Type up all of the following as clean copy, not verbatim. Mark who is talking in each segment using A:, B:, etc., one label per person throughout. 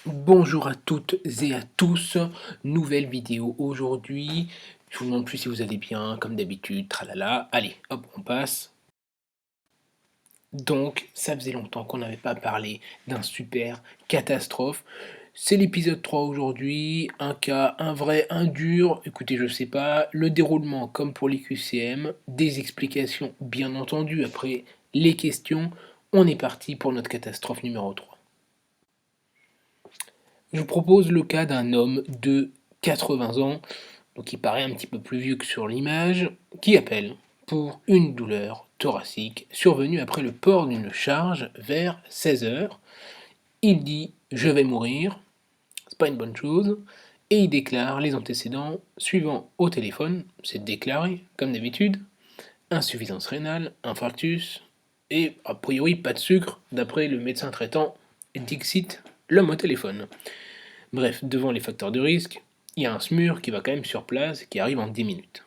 A: Bonjour à toutes et à tous, nouvelle vidéo aujourd'hui. Je vous demande plus si vous allez bien, comme d'habitude, tralala. Allez, hop, on passe. Donc, ça faisait longtemps qu'on n'avait pas parlé d'un super catastrophe. C'est l'épisode 3 aujourd'hui, un cas, un vrai, un dur. Écoutez, je sais pas, le déroulement comme pour les QCM, des explications bien entendu après les questions. On est parti pour notre catastrophe numéro 3. Je vous propose le cas d'un homme de 80 ans, donc il paraît un petit peu plus vieux que sur l'image, qui appelle pour une douleur thoracique survenue après le port d'une charge vers 16 heures. Il dit je vais mourir, c'est pas une bonne chose, et il déclare les antécédents suivants au téléphone, c'est déclaré comme d'habitude, insuffisance rénale, infarctus, et a priori pas de sucre, d'après le médecin traitant Dixit, l'homme au téléphone. Bref, devant les facteurs de risque, il y a un SMUR qui va quand même sur place, qui arrive en 10 minutes.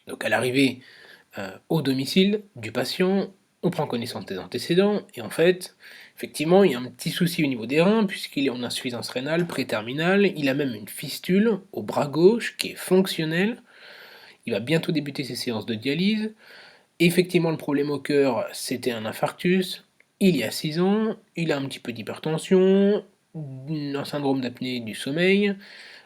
A: Donc à l'arrivée au domicile du patient, on prend connaissance des antécédents, et en fait, effectivement, il y a un petit souci au niveau des reins, puisqu'il est en insuffisance rénale préterminale, il a même une fistule au bras gauche qui est fonctionnelle, il va bientôt débuter ses séances de dialyse. Effectivement, le problème au cœur, c'était un infarctus, il y a 6 ans, il a un petit peu d'hypertension, un syndrome d'apnée du sommeil,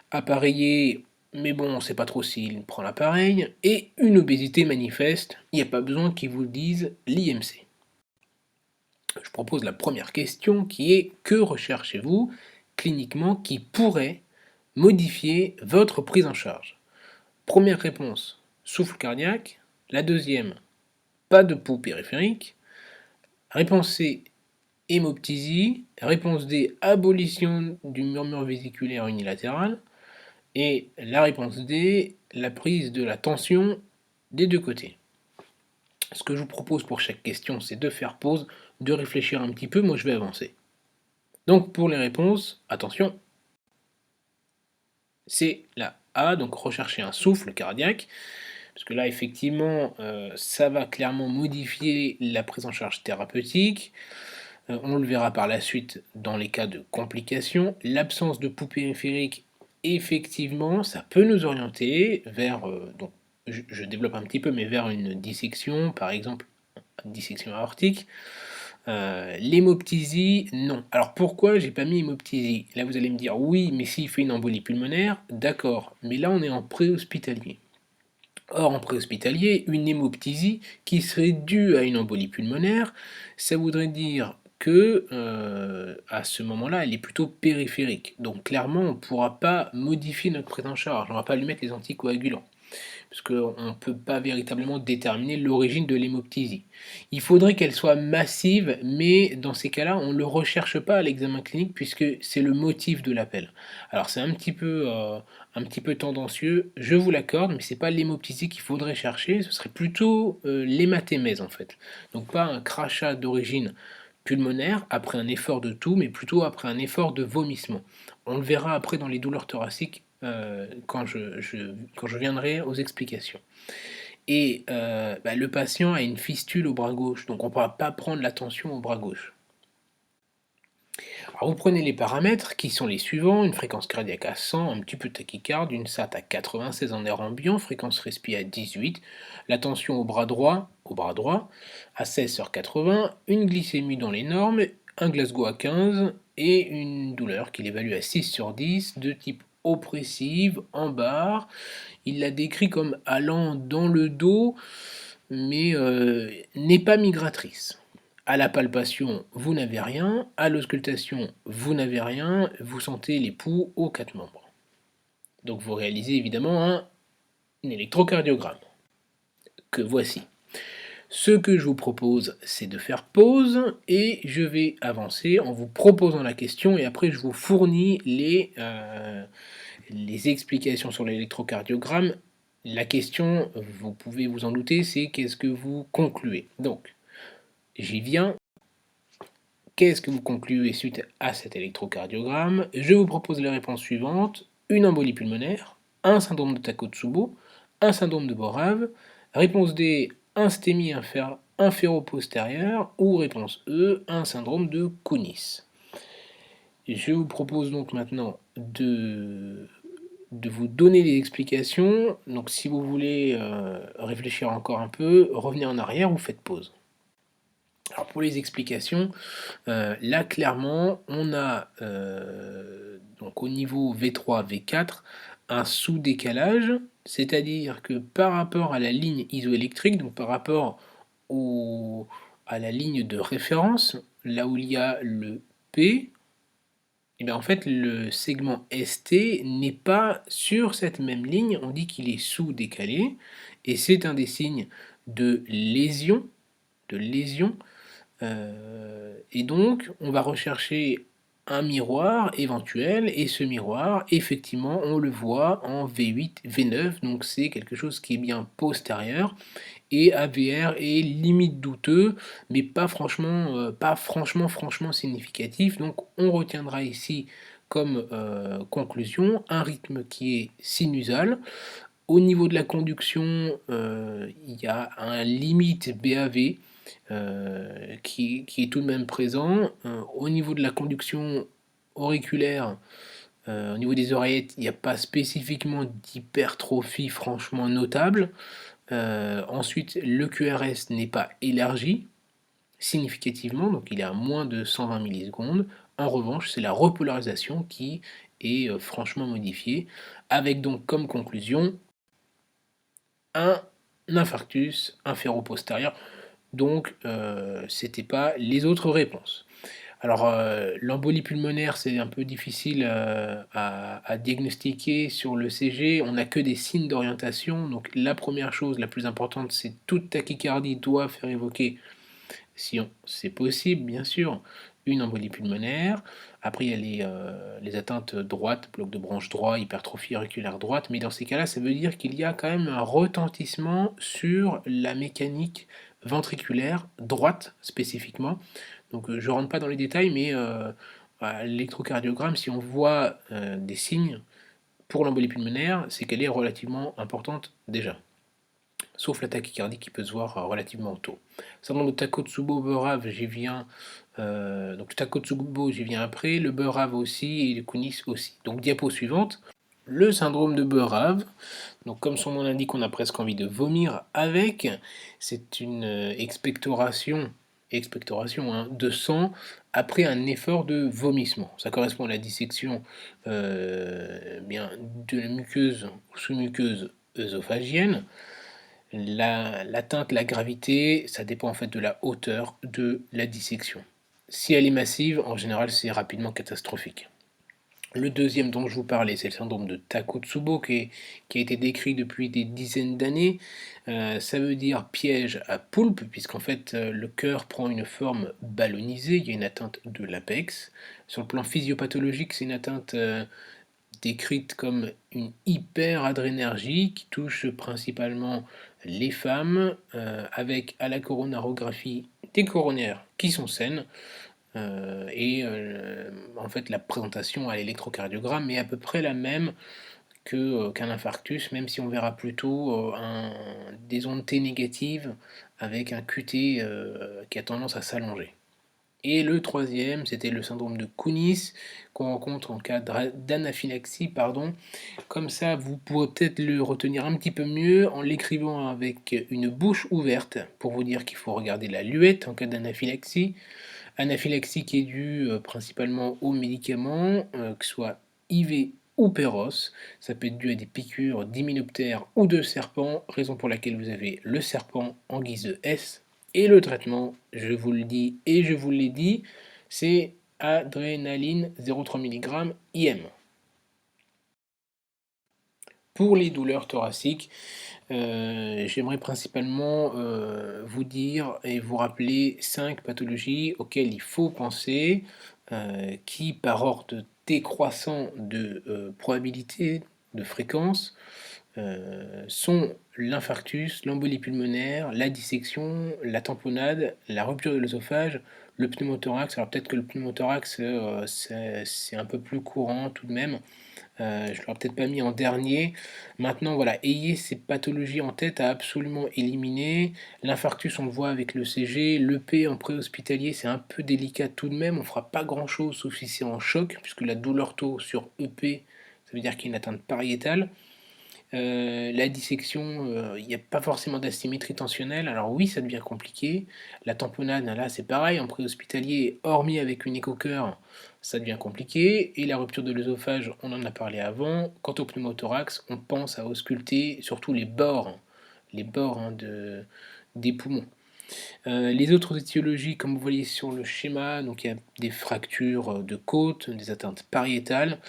A: appareillé, mais bon, on ne sait pas trop s'il prend l'appareil, et une obésité manifeste, il n'y a pas besoin qu'ils vous le disent, l'IMC. Je propose la première question qui est que recherchez-vous cliniquement qui pourrait modifier votre prise en charge? Première réponse, souffle cardiaque. La deuxième, pas de pouls périphérique. Réponse C, hémoptysie. Réponse D, abolition du murmure vésiculaire unilatéral. Et la réponse D, la prise de la tension des deux côtés. Ce que je vous propose pour chaque question, c'est de faire pause, de réfléchir un petit peu, moi je vais avancer. Donc pour les réponses, attention, c'est la A, donc rechercher un souffle cardiaque, parce que là effectivement ça va clairement modifier la prise en charge thérapeutique. On le verra par la suite dans les cas de complications. L'absence de pouls périphérique, effectivement, ça peut nous orienter vers, donc je développe un petit peu, mais vers une dissection, par exemple, une dissection aortique. L'hémoptysie, non. Alors pourquoi j'ai pas mis hémoptysie? Là vous allez me dire, oui, mais s'il fait une embolie pulmonaire, d'accord, mais là on est en préhospitalier. Or, en préhospitalier, une hémoptysie qui serait due à une embolie pulmonaire, ça voudrait dire que à ce moment-là, elle est plutôt périphérique. Donc clairement, on ne pourra pas modifier notre prise en charge, on ne va pas lui mettre les anticoagulants, parce qu'on ne peut pas véritablement déterminer l'origine de l'hémoptysie. Il faudrait qu'elle soit massive, mais dans ces cas-là, on ne le recherche pas à l'examen clinique, puisque c'est le motif de l'appel. Alors c'est un petit peu tendancieux, je vous l'accorde, mais c'est pas l'hémoptysie qu'il faudrait chercher, ce serait plutôt l'hématémèse en fait. Donc pas un crachat d'origine pulmonaire après un effort de toux, mais plutôt après un effort de vomissement. On le verra après dans les douleurs thoraciques quand je viendrai aux explications. Et le patient a une fistule au bras gauche, donc on ne pourra pas prendre la tension au bras gauche. Alors vous prenez les paramètres qui sont les suivants, une fréquence cardiaque à 100, un petit peu tachycarde, une SAT à 96 en air ambiant, fréquence respi à 18, la tension au bras droit à 16 sur 80, une glycémie dans les normes, un Glasgow à 15 et une douleur qu'il évalue à 6 sur 10 de type oppressive en barre. Il la décrit comme allant dans le dos mais n'est pas migratrice. À la palpation, vous n'avez rien. À l'auscultation, vous n'avez rien. Vous sentez les poux aux 4 membres. Donc vous réalisez évidemment un électrocardiogramme, que voici. Ce que je vous propose, c'est de faire pause et je vais avancer en vous proposant la question et après je vous fournis les explications sur l'électrocardiogramme. La question, vous pouvez vous en douter, c'est qu'est-ce que vous concluez. Donc, j'y viens. Qu'est-ce que vous concluez suite à cet électrocardiogramme? Je vous propose les réponses suivantes. Une embolie pulmonaire, un syndrome de Takotsubo, un syndrome de Borave. Réponse D, un stémie inféro-postérieur ou réponse E, un syndrome de Kunis. Je vous propose donc maintenant de vous donner les explications. Donc si vous voulez réfléchir encore un peu, revenez en arrière ou faites pause. Alors pour les explications, là clairement on a donc au niveau V3, V4 un sous-décalage, c'est-à-dire que par rapport à la ligne isoélectrique, donc par rapport à la ligne de référence, là où il y a le P, et bien en fait le segment ST n'est pas sur cette même ligne, on dit qu'il est sous-décalé, et c'est un des signes de lésion, de lésion, et donc on va rechercher un miroir éventuel, et ce miroir, effectivement, on le voit en V8, V9, donc c'est quelque chose qui est bien postérieur, et AVR est limite douteux, mais pas franchement, franchement significatif. Donc on retiendra ici comme conclusion un rythme qui est sinusal. Au niveau de la conduction, il y a un limite BAV qui est tout de même présent. Au niveau de la conduction auriculaire, au niveau des oreillettes, il n'y a pas spécifiquement d'hypertrophie franchement notable. Ensuite, le QRS n'est pas élargi significativement, donc il est à moins de 120 millisecondes. En revanche, c'est la repolarisation qui est franchement modifiée, avec donc comme conclusion un infarctus inféro-postérieur. Donc, c'était pas les autres réponses. Alors, l'embolie pulmonaire, c'est un peu difficile à diagnostiquer sur le CG. On n'a que des signes d'orientation. Donc, la première chose, la plus importante, c'est toute tachycardie doit faire évoquer, si c'est possible, bien sûr, une embolie pulmonaire. Après, il y a les atteintes droites, bloc de branche droit, hypertrophie auriculaire droite. Mais dans ces cas-là, ça veut dire qu'il y a quand même un retentissement sur la mécanique ventriculaire droite spécifiquement. Donc je ne rentre pas dans les détails, mais à l'électrocardiogramme, si on voit des signes pour l'embolie pulmonaire, c'est qu'elle est relativement importante déjà. Sauf la tachycardie qui peut se voir relativement tôt. Syndrome de Takotsubo-Beurave, j'y viens. Donc le Takotsubo, j'y viens après. Le Beurave aussi et le Kunis aussi. Donc diapo suivante. Le syndrome de Beurave, donc comme son nom l'indique, on a presque envie de vomir avec. C'est une expectoration hein, de sang après un effort de vomissement. Ça correspond à la dissection bien, de la muqueuse ou sous-muqueuse œsophagienne. L'atteinte, la gravité, ça dépend en fait de la hauteur de la dissection. Si elle est massive, en général, c'est rapidement catastrophique. Le deuxième dont je vous parlais, c'est le syndrome de Takotsubo qui a été décrit depuis des dizaines d'années. Ça veut dire piège à poulpe, puisqu'en fait le cœur prend une forme ballonisée, il y a une atteinte de l'apex. Sur le plan physiopathologique, c'est une atteinte décrite comme une hyperadrénergie qui touche principalement les femmes, avec à la coronarographie des coronaires qui sont saines. En fait, la présentation à l'électrocardiogramme est à peu près la même qu'un infarctus, même si on verra plutôt des ondes T négatives avec un QT qui a tendance à s'allonger. Et le troisième, c'était le syndrome de Kunis, qu'on rencontre en cas d'anaphylaxie, pardon. Comme ça, vous pourrez peut-être le retenir un petit peu mieux en l'écrivant avec une bouche ouverte, pour vous dire qu'il faut regarder la luette en cas d'anaphylaxie. Anaphylaxie qui est due principalement aux médicaments, que ce soit IV ou Péros. Ça peut être dû à des piqûres d'hyménoptères ou de serpents, raison pour laquelle vous avez le serpent en guise de S. Et le traitement, je vous le dis et je vous l'ai dit, c'est adrénaline 0,3 mg IM. Pour les douleurs thoraciques, j'aimerais principalement vous dire et vous rappeler 5 pathologies auxquelles il faut penser, qui par ordre décroissant de probabilité, de fréquence, sont l'infarctus, l'embolie pulmonaire, la dissection, la tamponnade, la rupture de l'œsophage, Le pneumothorax, alors peut-être que le pneumothorax, c'est un peu plus courant tout de même. Je l'aurais peut-être pas mis en dernier. Maintenant, voilà, ayez ces pathologies en tête à absolument éliminer. L'infarctus, on le voit avec le CG. L'EP en préhospitalier, c'est un peu délicat tout de même. On fera pas grand-chose sauf si c'est en choc, puisque la douleur taux sur EP, ça veut dire qu'il y a une atteinte pariétale. La dissection, il n'y a pas forcément d'asymétrie tensionnelle. Alors oui, ça devient compliqué. La tamponnade, là, c'est pareil, en préhospitalier, hormis avec une écho-cœur, ça devient compliqué. Et la rupture de l'œsophage, on en a parlé avant. Quant au pneumothorax, on pense à ausculter surtout les bords hein, des poumons. Les autres étiologies, comme vous voyez sur le schéma, donc il y a des fractures de côte, des atteintes pariétales,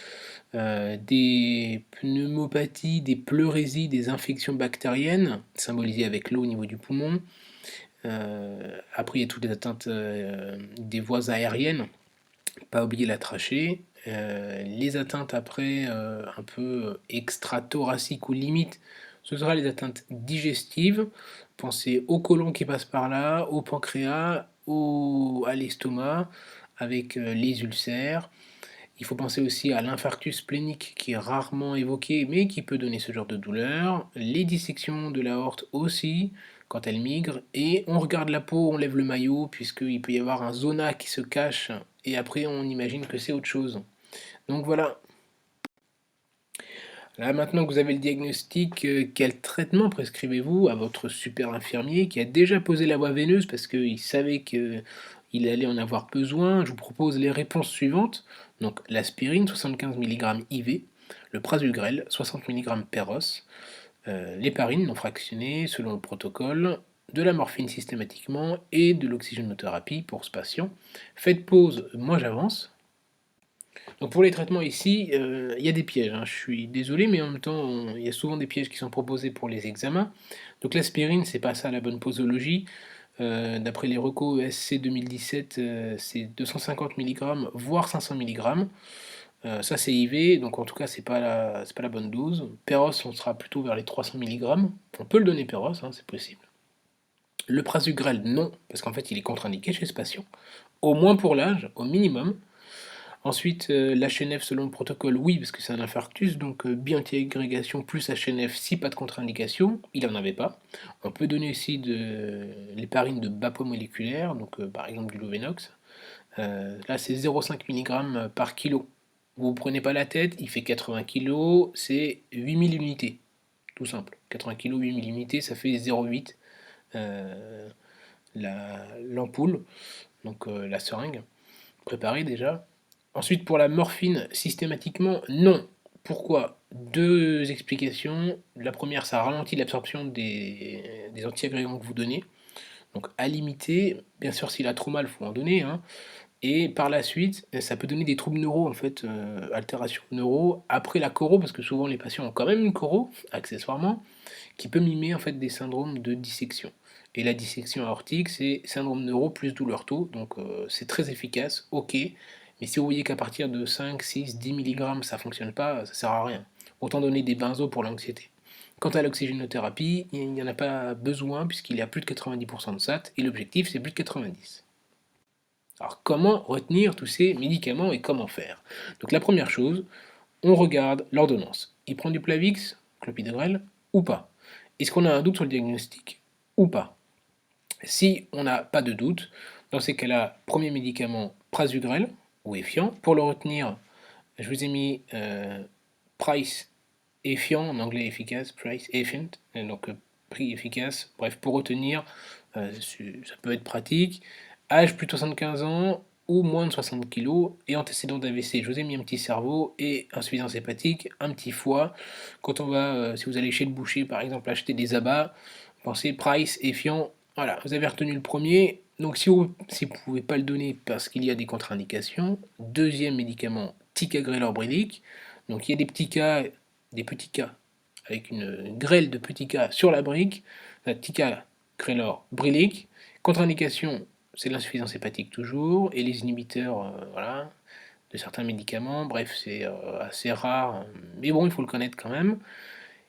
A: des pneumopathies, des pleurésies, des infections bactériennes, symbolisées avec l'eau au niveau du poumon. Après, il y a toutes les atteintes des voies aériennes, pas oublier la trachée. Les atteintes après, un peu extra-thoraciques ou limite, ce sera les atteintes digestives. Pensez au côlon qui passe par là, au pancréas, à l'estomac, avec les ulcères. Il faut penser aussi à l'infarctus splénique qui est rarement évoqué mais qui peut donner ce genre de douleur. Les dissections de l'aorte aussi, quand elle migre. Et on regarde la peau, on lève le maillot puisqu'il peut y avoir un zona qui se cache et après on imagine que c'est autre chose. Donc voilà. Là maintenant que vous avez le diagnostic, quel traitement prescrivez-vous à votre super infirmier qui a déjà posé la voie veineuse parce qu'il savait qu'il allait en avoir besoin? Je vous propose les réponses suivantes. Donc l'aspirine 75 mg IV, le prasugrel 60 mg Peros, l'héparine non fractionnée selon le protocole, de la morphine systématiquement et de l'oxygénothérapie pour ce patient. Faites pause, moi j'avance. Donc pour les traitements ici, il y a des pièges, hein. Je suis désolé, mais en même temps, il y a souvent des pièges qui sont proposés pour les examens. Donc l'aspirine, c'est pas ça la bonne posologie. D'après les recos ESC 2017, c'est 250 mg, voire 500 mg. Ça c'est IV, donc en tout cas c'est pas la bonne dose. Péros, on sera plutôt vers les 300 mg. On peut le donner Péros, hein, c'est possible. Le prasugrel, non, parce qu'en fait il est contre-indiqué chez ce patient. Au moins pour l'âge, au minimum. Ensuite, l'HNF selon le protocole, oui, parce que c'est un infarctus, donc bioantiagrégation plus HNF si pas de contre-indication, il n'en avait pas. On peut donner aussi de l'héparine de bas poids moléculaire, donc par exemple du Lovenox. Là, c'est 0,5 mg par kilo. Vous ne prenez pas la tête, il fait 80 kg, c'est 8000 unités. Tout simple. 80 kg, 8000 unités, ça fait 0,8 l'ampoule, donc la seringue, préparée déjà. Ensuite, pour la morphine, systématiquement, non. Pourquoi? Deux explications. La première, ça ralentit l'absorption des antiagrégants que vous donnez. Donc à limiter, bien sûr s'il a trop mal, il faut en donner, hein. Et par la suite, ça peut donner des troubles neuro, en fait, altérations neuro, après la choro, parce que souvent les patients ont quand même une choro, accessoirement, qui peut mimer en fait des syndromes de dissection. Et la dissection aortique, c'est syndrome neuro plus douleur taux, donc c'est très efficace, ok, mais si vous voyez qu'à partir de 5, 6, 10 mg ça fonctionne pas, ça sert à rien. Autant donner des benzos pour l'anxiété. Quant à l'oxygénothérapie, il n'y en a pas besoin puisqu'il y a plus de 90% de SAT et l'objectif c'est plus de 90. Alors comment retenir tous ces médicaments et comment faire? Donc la première chose, on regarde l'ordonnance. Il prend du Plavix, clopidogrel, ou pas? Est-ce qu'on a un doute sur le diagnostic ou pas? Si on n'a pas de doute, dans ces cas-là, premier médicament, prasugrel ou Effiant. Pour le retenir, je vous ai mis Price Effiant, en anglais efficace, Price Effiant, donc prix efficace. Bref, pour retenir, ça peut être pratique. Âge plus de 75 ans ou moins de 60 kg et antécédent d'AVC. Je vous ai mis un petit cerveau et insuffisance hépatique, un petit foie. Quand on va, si vous allez chez le boucher par exemple, acheter des abats, pensez Price, Effiant. Voilà, vous avez retenu le premier. Donc si vous ne pouvez pas le donner parce qu'il y a des contre-indications, deuxième médicament, ticagrelor brilique. Donc il y a des petits cas, avec une grêle de petits cas sur la brique, ticagrelor brilique. Contre-indication, c'est l'insuffisance hépatique toujours, et les inhibiteurs voilà, de certains médicaments. Bref, c'est assez rare, mais bon, il faut le connaître quand même.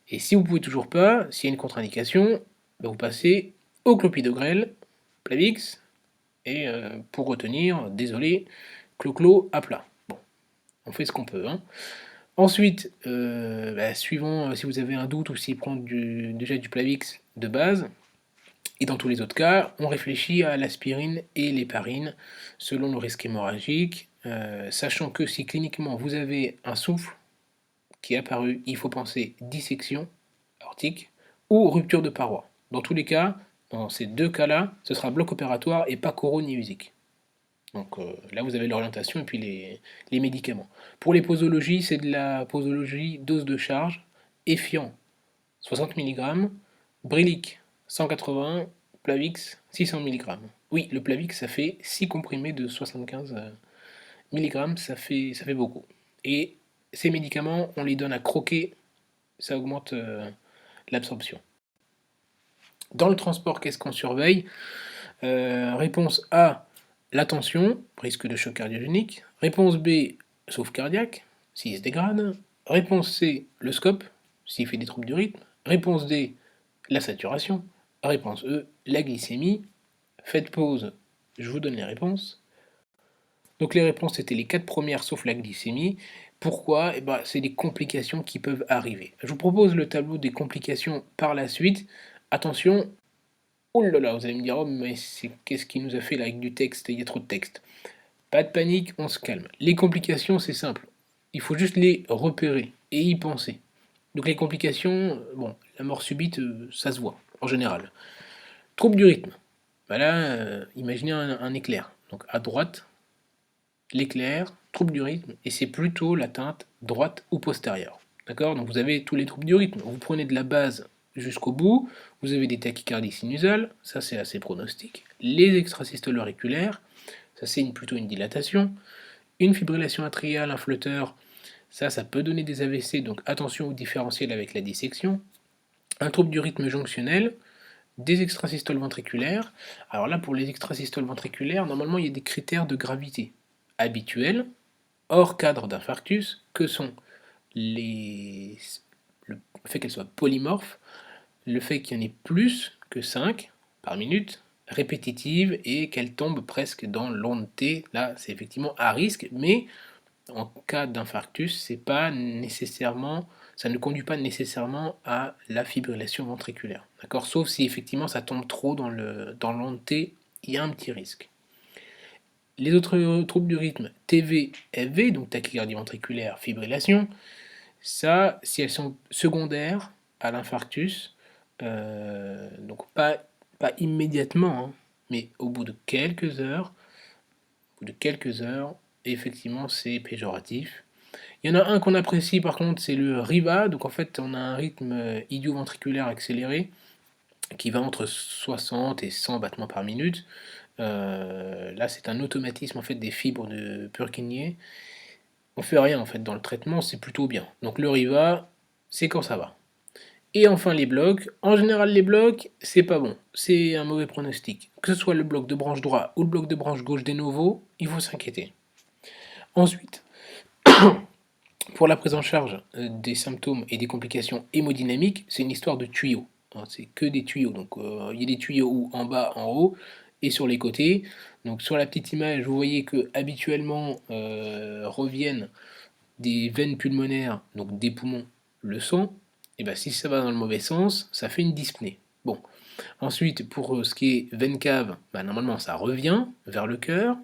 A: Et si vous pouvez toujours pas, s'il y a une contre-indication, ben vous passez au clopidogrel, Plavix, et pour retenir, désolé, clo-clo à plat. Bon, on fait ce qu'on peut, hein. Ensuite, suivant si vous avez un doute ou s'il prend déjà du Plavix de base, et dans tous les autres cas, on réfléchit à l'aspirine et l'héparine selon le risque hémorragique, sachant que si cliniquement vous avez un souffle qui est apparu, il faut penser dissection aortique ou rupture de paroi. Dans tous les cas, dans ces deux cas-là, ce sera bloc opératoire et pas coro-niusique. Donc là, vous avez l'orientation et puis les médicaments. Pour les posologies, c'est de la posologie dose de charge, Effiant 60 mg, Brilic 180, Plavix 600 mg. Oui, le Plavix, ça fait 6 comprimés de 75 mg, ça fait beaucoup. Et ces médicaments, on les donne à croquer, ça augmente l'absorption. Dans le transport, qu'est-ce qu'on surveille? Réponse A, la tension, risque de choc cardiogénique. Réponse B, souffle cardiaque, s'il se dégrade. Réponse C, le scope, s'il fait des troubles du rythme. Réponse D, la saturation. Réponse E, la glycémie. Faites pause, je vous donne les réponses. Donc les réponses étaient les 4 premières sauf la glycémie. Pourquoi? C'est des complications qui peuvent arriver. Je vous propose le tableau des complications par la suite. Attention, oh là là, vous allez me dire, oh mais qu'est-ce qui nous a fait là avec du texte, il y a trop de texte. Pas de panique, on se calme. Les complications, c'est simple. Il faut juste les repérer et y penser. Donc les complications, bon, la mort subite, ça se voit, en général. Trouble du rythme. Là, imaginez un éclair. Donc à droite, l'éclair, trouble du rythme, et c'est plutôt l'atteinte droite ou postérieure. D'accord? Donc vous avez tous les troubles du rythme. Vous prenez de la base jusqu'au bout, vous avez des tachycardies sinusales, ça c'est assez pronostic. Les extrasystoles auriculaires, ça c'est plutôt une dilatation. Une fibrillation atriale, un flotteur, ça peut donner des AVC, donc attention au différentiel avec la dissection. Un trouble du rythme jonctionnel, des extrasystoles ventriculaires. Alors là, pour les extrasystoles ventriculaires, normalement il y a des critères de gravité habituels, hors cadre d'infarctus, que sont le fait qu'elles soient polymorphes, le fait qu'il y en ait plus que 5 par minute, répétitives, et qu'elles tombent presque dans l'onde T. Là, c'est effectivement à risque, mais en cas d'infarctus, c'est pas nécessairement, ça ne conduit pas nécessairement à la fibrillation ventriculaire. D'accord? Sauf si effectivement ça tombe trop dans l'onde T, il y a un petit risque. Les autres troubles du rythme, TV, FV, donc tachycardie ventriculaire, fibrillation, ça, si elles sont secondaires à l'infarctus, donc pas immédiatement, hein, mais au bout de quelques heures, effectivement, c'est péjoratif. Il y en a un qu'on apprécie par contre, c'est le RIVA, donc en fait on a un rythme idioventriculaire accéléré qui va entre 60 et 100 battements par minute. Là c'est un automatisme en fait des fibres de Purkinje. On fait rien en fait dans le traitement, c'est plutôt bien. Donc le RIVA, c'est quand ça va. Et enfin les blocs. En général les blocs, c'est pas bon. C'est un mauvais pronostic. Que ce soit le bloc de branche droit ou le bloc de branche gauche des novos, il faut s'inquiéter. Ensuite, pour la prise en charge des symptômes et des complications hémodynamiques, c'est une histoire de tuyaux. Hein, c'est que des tuyaux. Donc il y a des tuyaux en bas, en haut et sur les côtés. Donc sur la petite image, vous voyez que habituellement reviennent des veines pulmonaires, donc des poumons, le sang. Et bien si ça va dans le mauvais sens, ça fait une dyspnée. Bon. Ensuite, pour ce qui est veine cave, normalement ça revient vers le cœur.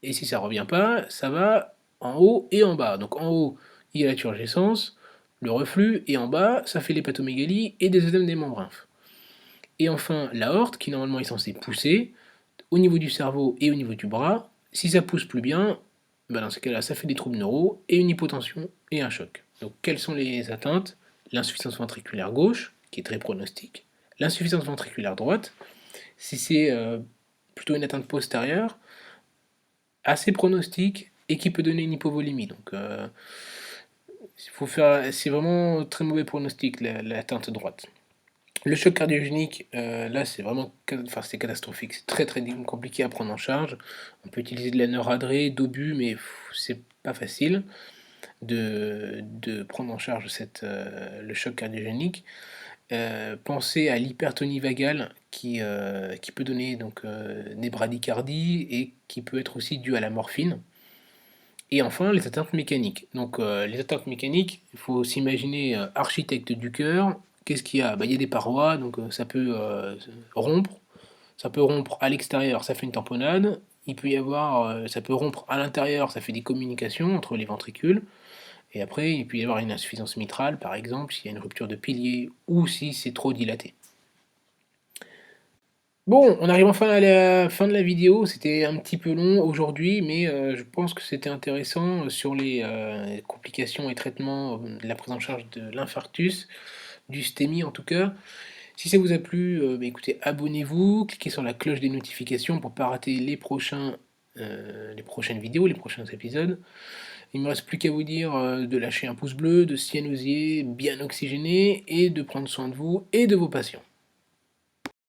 A: Et si ça revient pas, ça va en haut et en bas. Donc en haut, il y a la turgescence, le reflux, et en bas, ça fait l'hépatomégalie et des œdèmes des membranes. Et enfin, l'aorte, qui normalement est censée pousser, au niveau du cerveau et au niveau du bras. Si ça pousse plus bien, dans ce cas-là, ça fait des troubles neuraux et une hypotension et un choc. Donc quelles sont les atteintes? L'insuffisance ventriculaire gauche, qui est très pronostique. L'insuffisance ventriculaire droite, si c'est plutôt une atteinte postérieure, assez pronostique et qui peut donner une hypovolémie. Donc c'est vraiment très mauvais pronostic l'atteinte droite. Le choc cardiogénique, là c'est vraiment c'est catastrophique, c'est très très compliqué à prendre en charge. On peut utiliser de la noradré, d'obus, mais c'est pas facile de prendre en charge le choc cardiogénique. pensez à l'hypertonie vagale qui peut donner donc, des bradycardies et qui peut être aussi due à la morphine. Et enfin, les atteintes mécaniques. Donc, les atteintes mécaniques, il faut s'imaginer, architecte du cœur. Qu'est-ce qu'il y a? Bah, il y a des parois, donc ça peut, rompre. Ça peut rompre à l'extérieur, ça fait une tamponade. Il peut y avoir, ça peut rompre à l'intérieur, ça fait des communications entre les ventricules. Et après, il peut y avoir une insuffisance mitrale, par exemple, s'il y a une rupture de pilier ou si c'est trop dilaté. Bon, on arrive enfin à la fin de la vidéo. C'était un petit peu long aujourd'hui, mais je pense que c'était intéressant sur les complications et traitements de la prise en charge de l'infarctus, du STEMI en tout cas. Si ça vous a plu, bah, écoutez, abonnez-vous, cliquez sur la cloche des notifications pour ne pas rater les prochaines vidéos, les prochains épisodes. Il ne me reste plus qu'à vous dire de lâcher un pouce bleu, de cyanosier bien oxygéné et de prendre soin de vous et de vos patients.